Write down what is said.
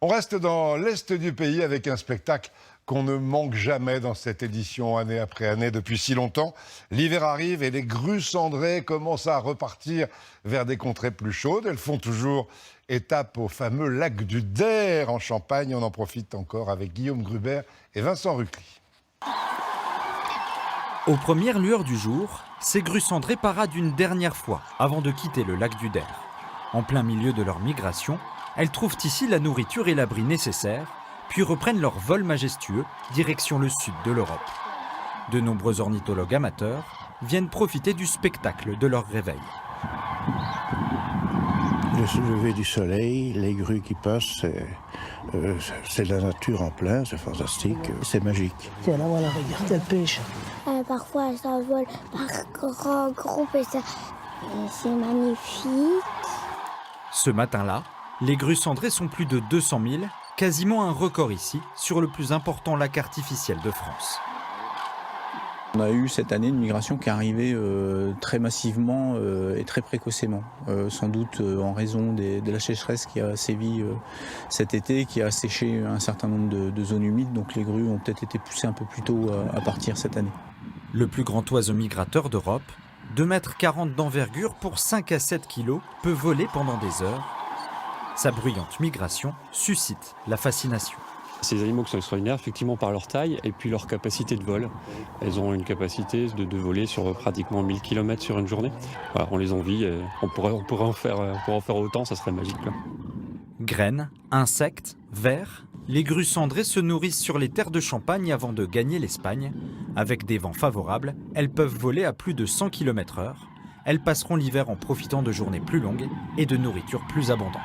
On reste dans l'est du pays avec un spectacle qu'on ne manque jamais dans cette édition, année après année, depuis si longtemps. L'hiver arrive et les grues cendrées commencent à repartir vers des contrées plus chaudes. Elles font toujours étape au fameux lac du Der en Champagne. On en profite encore avec Guillaume Gruber et Vincent Rucli. Aux premières lueurs du jour, ces grues cendrées paradent une dernière fois avant de quitter le lac du Der. En plein milieu de leur migration, elles trouvent ici la nourriture et l'abri nécessaires, puis reprennent leur vol majestueux direction le sud de l'Europe. De nombreux ornithologues amateurs viennent profiter du spectacle de leur réveil. Le lever du soleil, les grues qui passent, c'est la nature en plein, c'est fantastique, c'est magique. Tiens, là, voilà, regarde, elle pêche. Parfois, elles s'envolent par grands groupes et c'est magnifique. Ce matin-là, les grues cendrées sont plus de 200 000, quasiment un record ici, sur le plus important lac artificiel de France. On a eu cette année une migration qui est arrivée très massivement et très précocement, sans doute en raison de la sécheresse qui a sévi cet été, qui a asséché un certain nombre de zones humides, donc les grues ont peut-être été poussées un peu plus tôt à partir cette année. Le plus grand oiseau migrateur d'Europe, 2,40 m d'envergure pour 5 à 7 kg, peut voler pendant des heures. Sa bruyante migration suscite la fascination. Ces animaux qui sont extraordinaires, effectivement, par leur taille et puis leur capacité de vol. Elles ont une capacité de voler sur pratiquement 1000 km sur une journée. Voilà, on les envie, on pourrait en faire autant, ça serait magique, quoi. Graines, insectes, vers, les grues cendrées se nourrissent sur les terres de Champagne avant de gagner l'Espagne. Avec des vents favorables, elles peuvent voler à plus de 100 km/h. Elles passeront l'hiver en profitant de journées plus longues et de nourriture plus abondante.